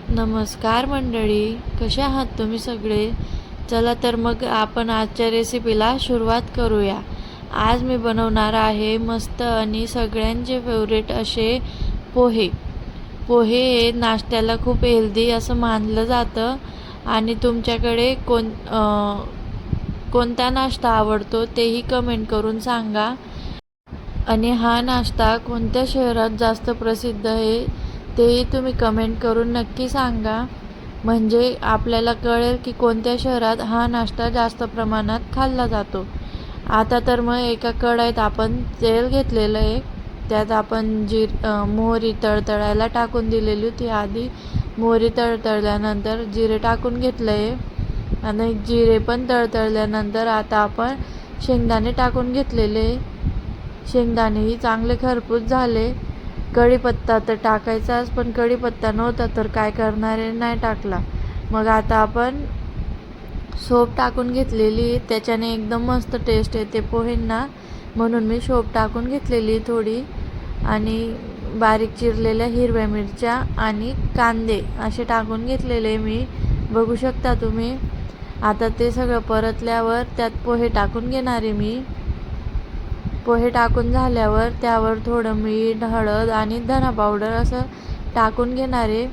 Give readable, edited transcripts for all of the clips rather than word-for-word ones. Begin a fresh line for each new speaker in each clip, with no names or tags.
नमस्कार मंडळी, कशा आहात तुम्ही सगळे? चला तर मग आपण आजच्या रेसिपीला सुरुवात करूया. आज मी बनवणार आहे मस्त आणि सगळ्यांचे फेवरेट असे पोहे. पोहे हे नाश्त्याला खूप हेल्दी असं मानलं जातं आणि तुमच्याकडे कोणता नाश्ता आवडतो तेही कमेंट करून सांगा. आणि हा नाश्ता कोणत्या शहरात जास्त प्रसिद्ध आहे तेही तुम्ही कमेंट करून नक्की सांगा, म्हणजे आपल्याला कळेल की कोणत्या शहरात हा नाश्ता जास्त प्रमाणात खाल्ला जातो. आता तर मग एका कढईत आपण तेल घेतलेलं आहे. त्यात आपण मोहरी तळतळायला टाकून दिलेली होती. आधी मोहरी तळतळल्यानंतर जिरे टाकून घेतलं आहे आणि जिरे पण तळतळल्यानंतर आता आपण शेंगदाणे टाकून घेतलेले. शेंगदाणेही चांगले खरपूस झाले. कढीपत्ता तर टाकायचाच, पण कढीपत्ता नव्हता तर काय करणारे, नाही टाकला. मग आता आपण सोप टाकून घेतलेली, त्याच्याने एकदम मस्त टेस्ट येते पोहेंना, म्हणून मी सोप टाकून घेतलेली थोडी. आणि बारीक चिरलेल्या हिरव्या मिरच्या आणि कांदे असे टाकून घेतलेले मी, बघू शकता तुम्ही. आता ते सगळं परतल्यावर त्यात पोहे टाकून घेणार आहे मी. पोहे टाकून झाल्यावर त्यावर थोडं मीठ, हळद आणि धना पावडर असं टाकून घेणार आहे.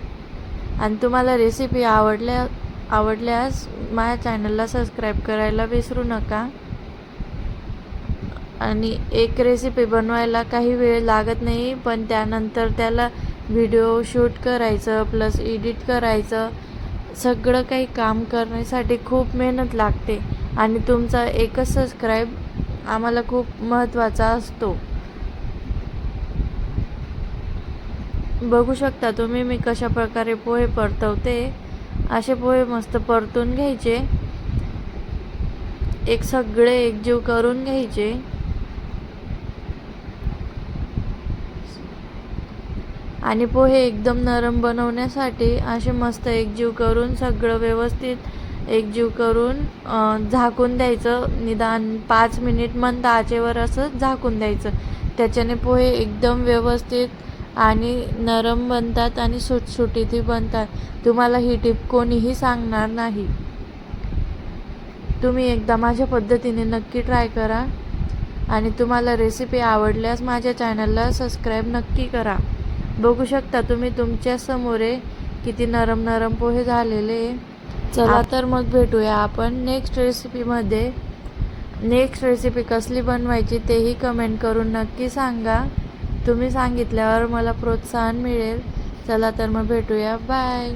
आणि तुम्हाला रेसिपी आवडल्यास माझ्या चॅनलला सबस्क्राईब करायला विसरू नका. आणि एक रेसिपी बनवायला काही वेळ लागत नाही, पण त्यानंतर त्याला व्हिडिओ शूट करायचं प्लस एडिट करायचं, सगळं काही काम करण्यासाठी खूप मेहनत लागते. आणि तुमचा एकच सबस्क्राईब आम्हाला खूप महत्त्वाचा असतो. बघू शकता तुम्ही मी कशा प्रकारे पोहे परतवते. असे पोहे मस्त परतून घ्यायचे, सगळे एकजीव करून घ्यायचे. आणि पोहे एकदम नरम बनवण्यासाठी असे मस्त एकजीव करून सगळं व्यवस्थित एकजीव करून झाकून द्यायचं. निदान 5 मिनिट मंद आचेवर असं झाकून द्यायचं. त्याच्याने पोहे एकदम व्यवस्थित आणि नरम बनतात आणि सुटसुटीतही बनतात. तुम्हाला ही टिप कोणीही सांगणार नाही. तुम्ही एकदा माझ्या पद्धतीने नक्की ट्राय करा. आणि तुम्हाला रेसिपी आवडल्यास माझ्या चॅनलला सबस्क्राईब नक्की करा. बघू शकता तुम्ही तुमच्या समोर किती नरम नरम पोहे झालेले. चला तर मग भेटूया आपण नेक्स्ट रेसिपीमध्ये. नेक्स्ट रेसिपी कसली बनवायची तेही कमेंट करून नक्की सांगा. तुम्ही सांगितल्यावर मला प्रोत्साहन मिळेल. चला तर मग भेटूया. बाय.